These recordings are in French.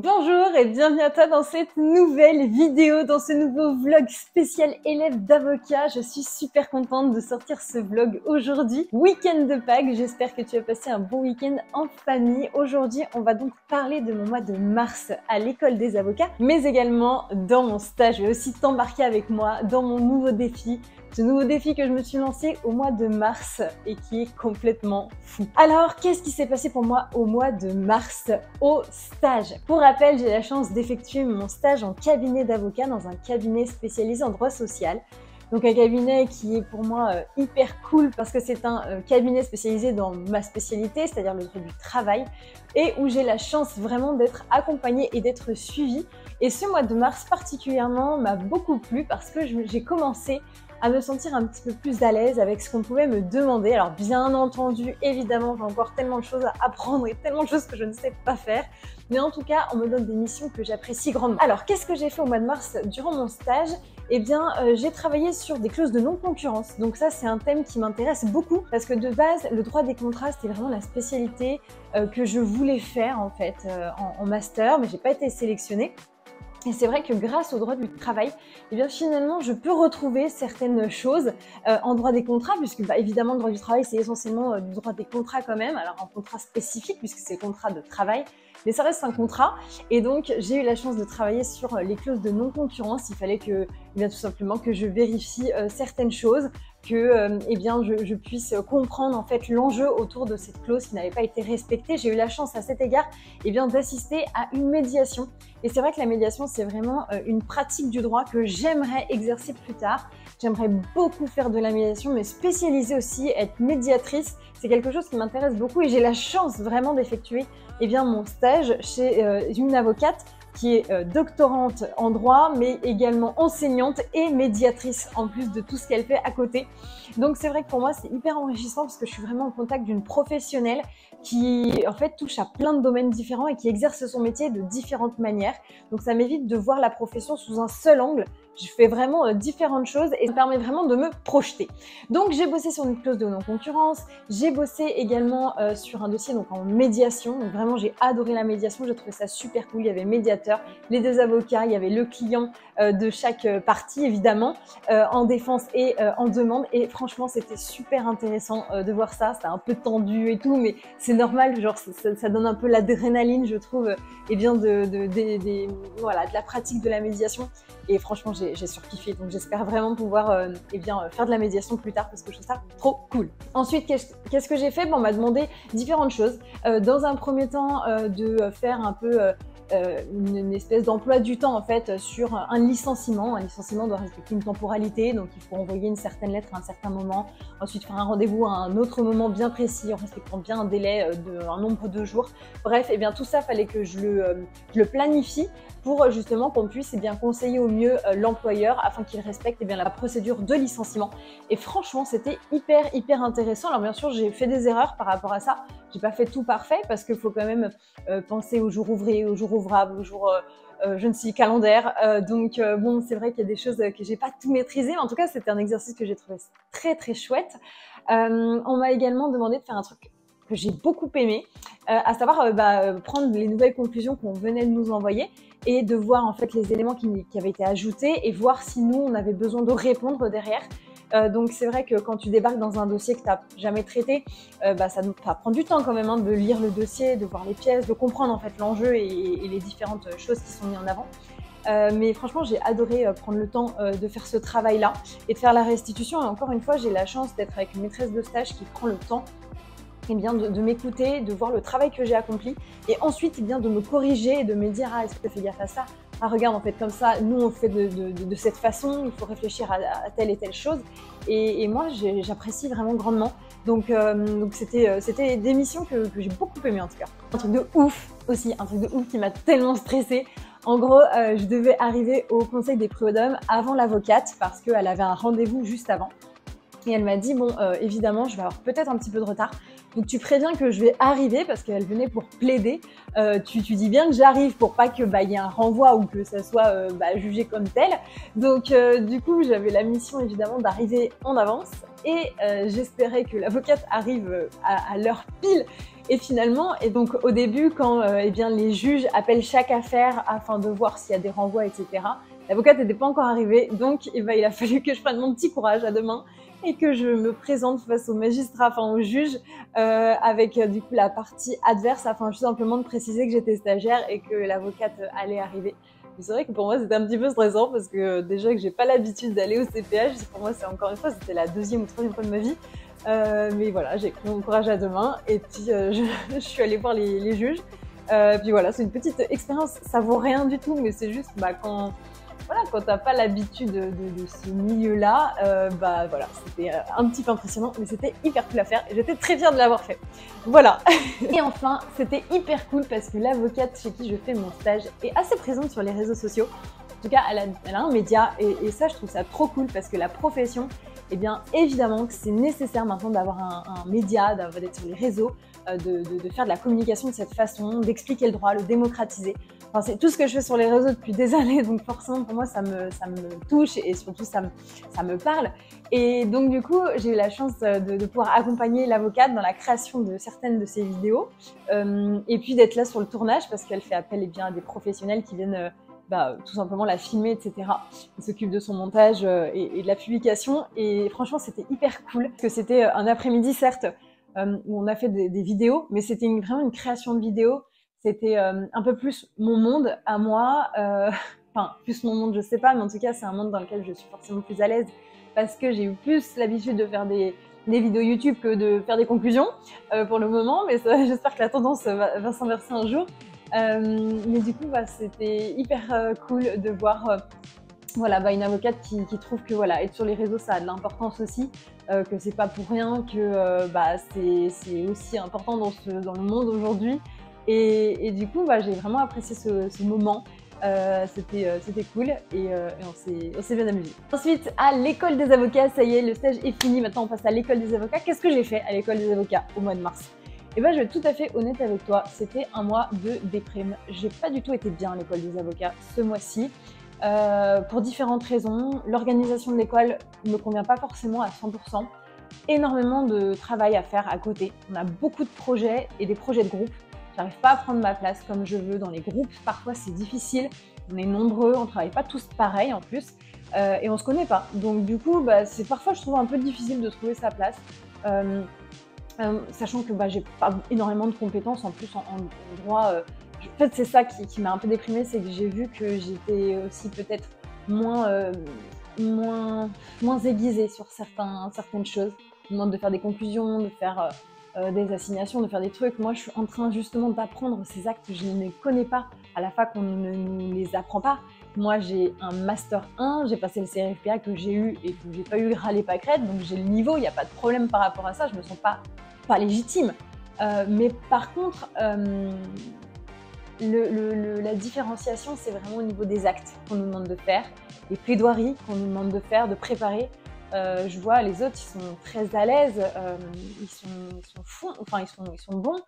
Bonjour et bienvenue à toi dans cette nouvelle vidéo, dans ce nouveau vlog spécial élève d'avocat. Je suis super contente de sortir ce vlog aujourd'hui, week-end de Pâques. J'espère que tu as passé un bon week-end en famille. Aujourd'hui, on va donc parler de mon mois de mars à l'école des avocats, mais également dans mon stage. Je vais aussi t'embarquer avec moi dans mon nouveau défi. Ce nouveau défi que je me suis lancé au mois de mars et qui est complètement fou. Alors, qu'est-ce qui s'est passé pour moi au mois de mars au stage? Pour rappel, j'ai la chance d'effectuer mon stage en cabinet d'avocat dans un cabinet spécialisé en droit social. Donc un cabinet qui est pour moi hyper cool parce que c'est un cabinet spécialisé dans ma spécialité, c'est-à-dire le droit du travail, et où j'ai la chance vraiment d'être accompagnée et d'être suivie. Et ce mois de mars particulièrement m'a beaucoup plu parce que j'ai commencé à me sentir un petit peu plus à l'aise avec ce qu'on pouvait me demander. Alors bien entendu, évidemment, j'ai encore tellement de choses à apprendre et tellement de choses que je ne sais pas faire. Mais en tout cas, on me donne des missions que j'apprécie grandement. Alors, qu'est-ce que j'ai fait au mois de mars durant mon stage? Eh bien, j'ai travaillé sur des clauses de non-concurrence. Donc ça, c'est un thème qui m'intéresse beaucoup parce que de base, le droit des contrats, c'était vraiment la spécialité que je voulais faire en fait en master, mais j'ai pas été sélectionnée. Et c'est vrai que grâce au droit du travail, eh bien finalement, je peux retrouver certaines choses en droit des contrats, puisque évidemment, le droit du travail, c'est essentiellement du droit des contrats quand même, alors un contrat spécifique, puisque c'est le contrat de travail, mais ça reste un contrat. Et donc, j'ai eu la chance de travailler sur les clauses de non-concurrence. Il fallait que, eh bien, tout simplement que je vérifie certaines choses, que eh bien, je puisse comprendre en fait l'enjeu autour de cette clause qui n'avait pas été respectée. J'ai eu la chance à cet égard eh bien, d'assister à une médiation. Et c'est vrai que la médiation, c'est vraiment une pratique du droit que j'aimerais exercer plus tard. J'aimerais beaucoup faire de la médiation, mais spécialiser aussi, être médiatrice, c'est quelque chose qui m'intéresse beaucoup et j'ai la chance vraiment d'effectuer eh bien, mon stage chez une avocate qui est doctorante en droit, mais également enseignante et médiatrice, en plus de tout ce qu'elle fait à côté. Donc c'est vrai que pour moi, c'est hyper enrichissant parce que je suis vraiment en contact d'une professionnelle qui, en fait, touche à plein de domaines différents et qui exerce son métier de différentes manières. Donc ça m'évite de voir la profession sous un seul angle. Je fais vraiment différentes choses et ça permet vraiment de me projeter. Donc j'ai bossé sur une clause de non-concurrence, j'ai bossé également sur un dossier donc en médiation. Donc vraiment j'ai adoré la médiation, j'ai trouvé ça super cool. Il y avait médiateur, les deux avocats, il y avait le client de chaque partie évidemment, en défense et en demande. Et franchement c'était super intéressant de voir ça. C'était un peu tendu et tout, mais c'est normal, genre ça donne un peu l'adrénaline je trouve, et bien voilà, de la pratique de la médiation. Et franchement, j'ai surkiffé. Donc, j'espère vraiment pouvoir faire de la médiation plus tard parce que je trouve ça trop cool. Ensuite, qu'est-ce que j'ai fait? Bon, on m'a demandé différentes choses. Dans un premier temps, de faire un peu une espèce d'emploi du temps en fait sur un licenciement. Un licenciement doit respecter une temporalité, donc il faut envoyer une certaine lettre à un certain moment. Ensuite, faire un rendez-vous à un autre moment bien précis en respectant bien un délai un nombre de jours. Bref, et bien tout ça, fallait que je le planifie pour justement qu'on puisse conseiller au mieux l'employeur afin qu'il respecte la procédure de licenciement. Et franchement, c'était hyper intéressant. Alors bien sûr, j'ai fait des erreurs par rapport à ça. J'ai pas fait tout parfait parce qu'il faut quand même penser aux jours ouvrés, aux jours ouvrables, aux jours je ne sais calendaire. Bon, c'est vrai qu'il y a des choses que j'ai pas tout maîtrisé, mais en tout cas, c'était un exercice que j'ai trouvé très chouette. On m'a également demandé de faire un truc que j'ai beaucoup aimé, à savoir prendre les nouvelles conclusions qu'on venait de nous envoyer et de voir en fait les éléments qui avaient été ajoutés et voir si nous on avait besoin de répondre derrière. Donc c'est vrai que quand tu débarques dans un dossier que tu n'as jamais traité, ça prend du temps quand même de lire le dossier, de voir les pièces, de comprendre en fait l'enjeu et les différentes choses qui sont mises en avant. Mais franchement, j'ai adoré prendre le temps de faire ce travail-là et de faire la restitution. Et encore une fois, j'ai la chance d'être avec une maîtresse de stage qui prend le temps de m'écouter, de voir le travail que j'ai accompli et ensuite de me corriger et de me dire « Ah, est-ce que tu as fait gaffe à ça ? Ah, regarde, en fait, comme ça, nous, on fait de cette façon, il faut réfléchir à telle et telle chose. » Et moi, j'apprécie vraiment grandement. Donc c'était des missions que j'ai beaucoup aimées en tout cas. Un truc de ouf aussi, un truc de ouf qui m'a tellement stressée. En gros, je devais arriver au conseil des prud'hommes avant l'avocate parce qu'elle avait un rendez-vous juste avant. Et elle m'a dit, bon, évidemment, je vais avoir peut-être un petit peu de retard. Donc, tu préviens que je vais arriver parce qu'elle venait pour plaider. Tu dis bien que j'arrive pour pas que y ait un renvoi ou que ça soit jugé comme tel. Donc, du coup, j'avais la mission évidemment d'arriver en avance et j'espérais que l'avocate arrive à l'heure pile. Et finalement, et donc au début, quand eh bien, les juges appellent chaque affaire afin de voir s'il y a des renvois, etc., l'avocate n'était pas encore arrivée. Donc, il a fallu que je prenne mon petit courage à deux mains et que je me présente face au magistrat, enfin au juge, avec du coup la partie adverse, afin tout simplement de préciser que j'étais stagiaire et que l'avocate allait arriver. C'est vrai que pour moi c'était un petit peu stressant parce que déjà que j'ai pas l'habitude d'aller au CPH, pour moi c'est encore une fois, c'était la deuxième ou troisième fois de ma vie. Mais voilà, j'ai pris mon courage à deux mains et puis je suis allée voir les juges. Puis voilà, c'est une petite expérience, ça vaut rien du tout, mais c'est juste quand t'as pas l'habitude de ce milieu-là, voilà, c'était un petit peu impressionnant, mais c'était hyper cool à faire et j'étais très fière de l'avoir fait. Voilà. Et enfin, c'était hyper cool parce que l'avocate chez qui je fais mon stage est assez présente sur les réseaux sociaux. En tout cas, elle a un média et ça, je trouve ça trop cool parce que la profession, eh bien, évidemment que c'est nécessaire maintenant d'avoir un média, d'être sur les réseaux, de faire de la communication de cette façon, d'expliquer le droit, le démocratiser. Enfin, c'est tout ce que je fais sur les réseaux depuis des années, donc forcément pour moi ça me touche et surtout ça me parle. Et donc du coup j'ai eu la chance de pouvoir accompagner l'avocate dans la création de certaines de ses vidéos et puis d'être là sur le tournage parce qu'elle fait appel bien à des professionnels qui viennent tout simplement la filmer, etc. Elle s'occupe de son montage et de la publication et franchement c'était hyper cool parce que c'était un après-midi certes où on a fait des vidéos, mais c'était vraiment une création de vidéos. C'était un peu plus mon monde à moi, enfin plus mon monde je sais pas, mais en tout cas c'est un monde dans lequel je suis forcément plus à l'aise parce que j'ai eu plus l'habitude de faire des vidéos YouTube que de faire des conclusions pour le moment, mais j'espère que la tendance va s'inverser un jour. Mais du coup c'était hyper cool de voir une avocate qui trouve que être sur les réseaux ça a de l'importance aussi, que c'est pas pour rien que c'est aussi important dans le monde aujourd'hui. Et du coup, j'ai vraiment apprécié ce moment. C'était cool et on s'est bien amusé. Ensuite, à l'école des avocats, ça y est, le stage est fini. Maintenant, on passe à l'école des avocats. Qu'est-ce que j'ai fait à l'école des avocats au mois de mars? Et je vais être tout à fait honnête avec toi, c'était un mois de déprime. J'ai pas du tout été bien à l'école des avocats ce mois-ci. Pour différentes raisons. L'organisation de l'école ne me convient pas forcément à 100%. Énormément de travail à faire à côté. On a beaucoup de projets et des projets de groupe. J'arrive pas à prendre ma place comme je veux dans les groupes. Parfois, c'est difficile. On est nombreux, on travaille pas tous pareil en plus. Et on se connaît pas. Donc du coup, c'est parfois, je trouve un peu difficile de trouver sa place. Sachant que j'ai pas énormément de compétences en plus en droit. En fait, c'est ça qui m'a un peu déprimée, c'est que j'ai vu que j'étais aussi peut-être moins aiguisée sur certaines choses. On me demande de faire des conclusions, de faire des assignations, de faire des trucs. Moi, je suis en train justement d'apprendre ces actes que je ne connais pas. À la fac, on ne nous les apprend pas. Moi, j'ai un Master 1, j'ai passé le CRFPA que j'ai eu et que j'ai pas eu râler pas crête, donc j'ai le niveau, il n'y a pas de problème par rapport à ça, je me sens pas légitime. Mais par contre, la différenciation, c'est vraiment au niveau des actes qu'on nous demande de faire, les plaidoiries qu'on nous demande de faire, de préparer. Je vois les autres, ils sont très à l'aise, ils sont fous, enfin ils sont bons.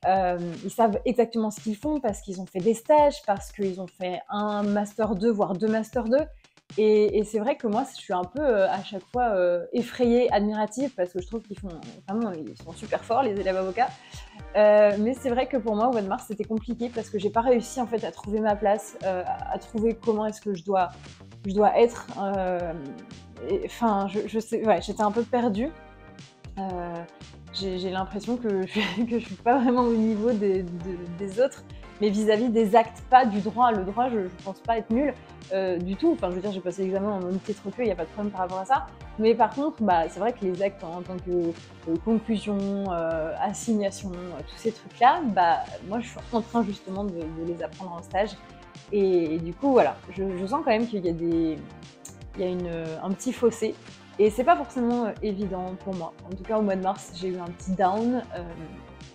Ils savent exactement ce qu'ils font parce qu'ils ont fait des stages, parce qu'ils ont fait un Master 2, voire 2 Master 2. Et c'est vrai que moi, je suis un peu à chaque fois effrayée, admirative, parce que je trouve qu'ils sont super forts, les élèves avocats. Mais c'est vrai que pour moi, au mois de mars, c'était compliqué parce que j'ai pas réussi en fait à trouver ma place, à trouver comment est-ce que je dois être. Enfin, je sais, ouais, j'étais un peu perdue. J'ai l'impression que je suis pas vraiment au niveau des autres, mais vis-à-vis des actes, pas du droit. Le droit, je pense pas être nulle du tout. Enfin, je veux dire, j'ai passé l'examen en même titre qu'eux, il n'y a pas de problème par rapport à ça. Mais par contre, c'est vrai que les actes en tant que conclusion, assignation, tous ces trucs-là, moi, je suis en train justement de les apprendre en stage. Et du coup, voilà, je sens quand même qu'il y a un petit fossé. Et c'est pas forcément évident pour moi. En tout cas, au mois de mars, j'ai eu un petit down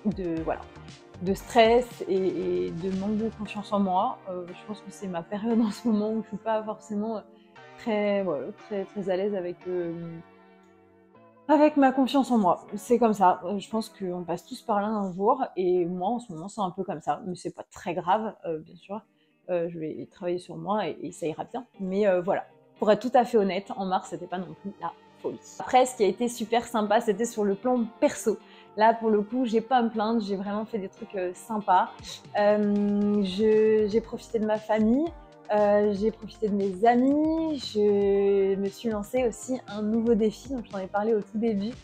de stress et de manque de confiance en moi. Je pense que c'est ma période en ce moment où je suis pas forcément très à l'aise avec avec ma confiance en moi. C'est comme ça. Je pense qu'on passe tous par là un jour. Et moi, en ce moment, c'est un peu comme ça. Mais c'est pas très grave, bien sûr. Je vais travailler sur moi et ça ira bien. Mais voilà. Pour être tout à fait honnête, en mars, c'était pas non plus la folie. Après, ce qui a été super sympa, c'était sur le plan perso. Là, pour le coup, j'ai pas à me plaindre. J'ai vraiment fait des trucs sympas. J'ai profité de ma famille. J'ai profité de mes amis, je me suis lancée aussi un nouveau défi, donc j'en ai parlé au tout début.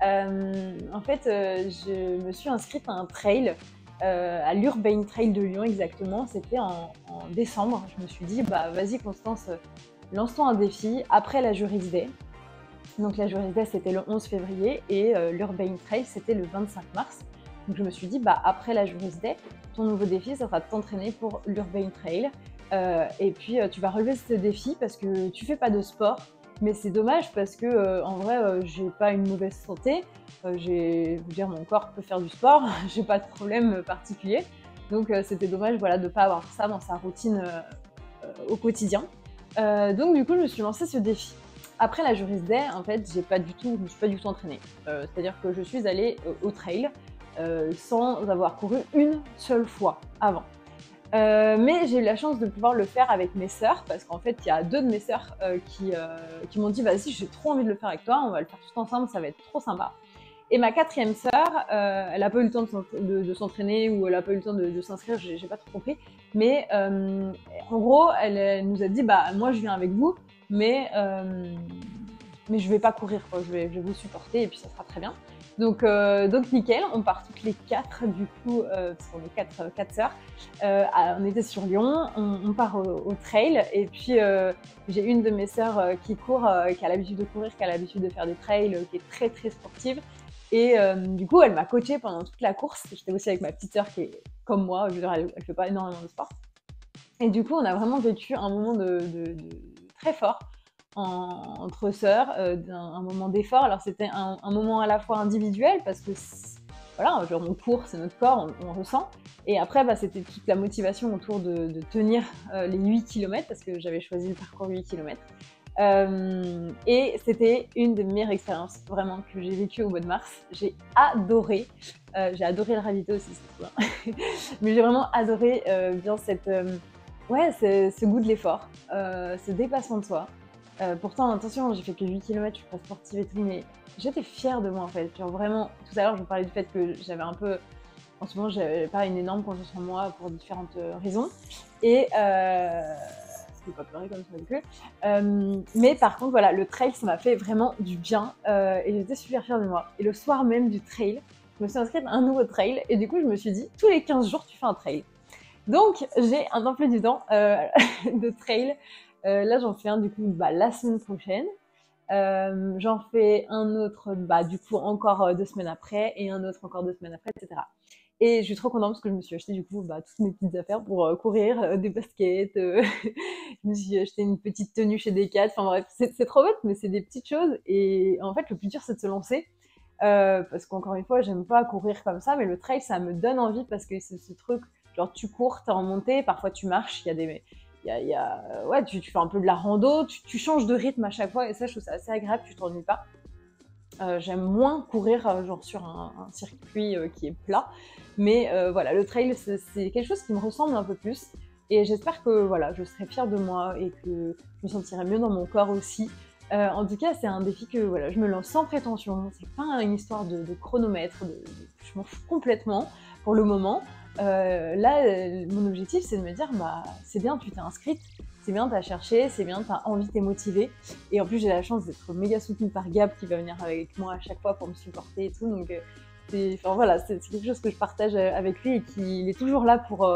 En fait, je me suis inscrite à un trail, à l'Urbain Trail de Lyon exactement, c'était en décembre. Je me suis dit, bah vas-y Constance, lance-toi un défi après la Juris Day. Donc la Juris Day c'était le 11 février et l'Urbain Trail c'était le 25 mars. Donc je me suis dit, bah après la Juris Day, ton nouveau défi, ça sera de t'entraîner pour l'Urbain Trail. Et puis tu vas relever ce défi parce que tu fais pas de sport, mais c'est dommage parce que en vrai j'ai pas une mauvaise santé, je veux dire mon corps peut faire du sport, j'ai pas de problème particulier, donc c'était dommage voilà de pas avoir ça dans sa routine au quotidien. Donc du coup je me suis lancée ce défi. Après la Juris Day, en fait je me suis pas du tout entraînée, c'est-à-dire que je suis allée au trail sans avoir couru une seule fois avant. Mais j'ai eu la chance de pouvoir le faire avec mes sœurs, parce qu'en fait, il y a 2 de mes sœurs qui m'ont dit « Vas-y, j'ai trop envie de le faire avec toi, on va le faire tout ensemble, ça va être trop sympa. » Et ma 4e sœur, elle n'a pas eu le temps de s'entraîner ou elle n'a pas eu le temps de s'inscrire, j'ai pas trop compris. Mais en gros, elle nous a dit « Bah, moi, je viens avec vous, mais je vais pas courir, quoi. Je vais vous supporter et puis ça sera très bien. » Donc nickel, on part toutes les 4 du coup, parce qu'on est 4 sœurs. On était sur Lyon, on part au trail et puis j'ai une de mes sœurs qui court, qui a l'habitude de courir, qui a l'habitude de faire des trails, qui est très très sportive. Et du coup, elle m'a coachée pendant toute la course. J'étais aussi avec ma petite sœur qui est comme moi, je veux dire, elle fait pas énormément de sport. Et du coup, on a vraiment vécu un moment de très fort entre sœurs, un moment d'effort. Alors c'était un moment à la fois individuel parce que voilà, genre on court, c'est notre corps, on ressent. Et après, bah, c'était toute la motivation autour de tenir les 8 km parce que j'avais choisi le parcours 8 km. Et c'était une des meilleures expériences vraiment que j'ai vécues au mois de mars. J'ai adoré le ravito aussi, c'est cool, hein. Mais j'ai vraiment adoré bien ce goût de l'effort, ce dépassement de soi. Pourtant, attention, j'ai fait que 8 km, je suis pas sportive et tout, mais j'étais fière de moi en fait. Genre vraiment, tout à l'heure, je vous parlais du fait que j'avais un peu, en ce moment, j'avais pas une énorme confiance en moi pour différentes raisons. Et je peux pas pleurer comme ça avec eux. Mais par contre, voilà, le trail, ça m'a fait vraiment du bien et j'étais super fière de moi. Et le soir même du trail, je me suis inscrite à un nouveau trail et du coup, je me suis dit, tous les 15 jours, tu fais un trail. Donc, j'ai un emploi du temps de trail. Là, j'en fais un du coup la semaine prochaine. J'en fais un autre du coup encore 2 semaines après et un autre encore 2 semaines après, etc. Et je suis trop contente parce que je me suis acheté du coup toutes mes petites affaires pour courir, des baskets, je me suis acheté une petite tenue chez Decathlon, enfin bref, c'est trop bête, mais c'est des petites choses. Et en fait, le plus dur, c'est de se lancer. Parce qu'encore une fois, j'aime pas courir comme ça, mais le trail, ça me donne envie parce que c'est ce truc, genre tu cours, t'es en montée, parfois tu marches, ouais, tu fais un peu de la rando, tu changes de rythme à chaque fois et ça, je trouve ça assez agréable, tu t'ennuies pas. J'aime moins courir genre sur un circuit qui est plat, mais voilà, le trail, c'est quelque chose qui me ressemble un peu plus et j'espère que voilà, je serai fière de moi et que je me sentirai mieux dans mon corps aussi. En tout cas, c'est un défi que voilà, je me lance sans prétention, c'est pas une histoire de chronomètre, je m'en fous complètement pour le moment. Mon objectif, c'est de me dire, bah, c'est bien, tu t'es inscrite, c'est bien, t'as cherché, c'est bien, t'as envie, t'es motivée. Et en plus, j'ai la chance d'être méga soutenue par Gab qui va venir avec moi à chaque fois pour me supporter et tout. Donc, voilà, c'est quelque chose que je partage avec lui et qu'il est toujours là pour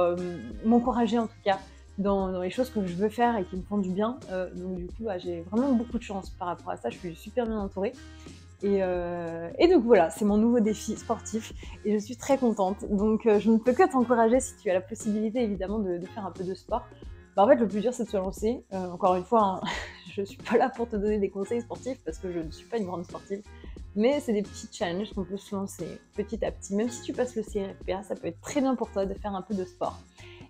m'encourager en tout cas dans les choses que je veux faire et qui me font du bien. Donc, du coup, j'ai vraiment beaucoup de chance par rapport à ça. Je suis super bien entourée. Et donc voilà, c'est mon nouveau défi sportif et je suis très contente. Donc je ne peux que t'encourager si tu as la possibilité évidemment de faire un peu de sport. En fait, le plus dur, c'est de se lancer. Encore une fois, hein, je ne suis pas là pour te donner des conseils sportifs parce que je ne suis pas une grande sportive. Mais c'est des petits challenges qu'on peut se lancer petit à petit. Même si tu passes le CRFPA, ça peut être très bien pour toi de faire un peu de sport.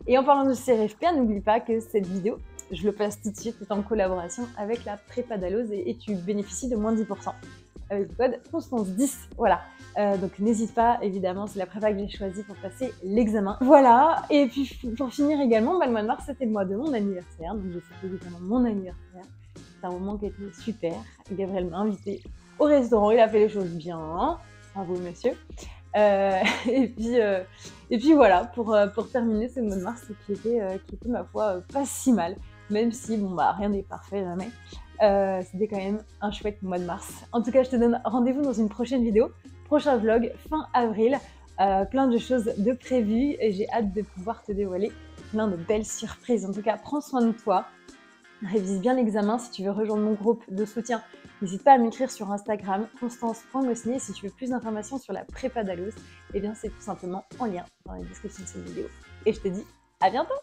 Et en parlant de CRFPA, n'oublie pas que cette vidéo, je le passe tout de suite, est en collaboration avec la Prépa Dalloz et tu bénéficies de moins 10%. avec le code Constance10. Voilà. Donc n'hésite pas, évidemment, c'est la prépa que j'ai choisie pour passer l'examen. Voilà. Et puis pour finir également, le mois de mars, c'était le mois de mon anniversaire. Donc j'ai fêté évidemment mon anniversaire. C'est un moment qui a été super. Gabriel m'a invité au restaurant, il a fait les choses bien. Bravo monsieur. Et puis voilà, pour terminer ce mois de mars qui était ma foi pas si mal, même si bon bah rien n'est parfait jamais. C'était quand même un chouette mois de mars. En tout cas, je te donne rendez-vous dans une prochaine vidéo, prochain vlog fin avril, plein de choses de prévues et j'ai hâte de pouvoir te dévoiler plein de belles surprises. En tout cas, prends soin de toi. Révise bien l'examen. Si tu veux rejoindre mon groupe de soutien, n'hésite pas à m'écrire sur Instagram, constance.mosnier. Si tu veux plus d'informations sur la prépa d'Alos, eh bien c'est tout simplement en lien dans la description de cette vidéo. Et je te dis à bientôt!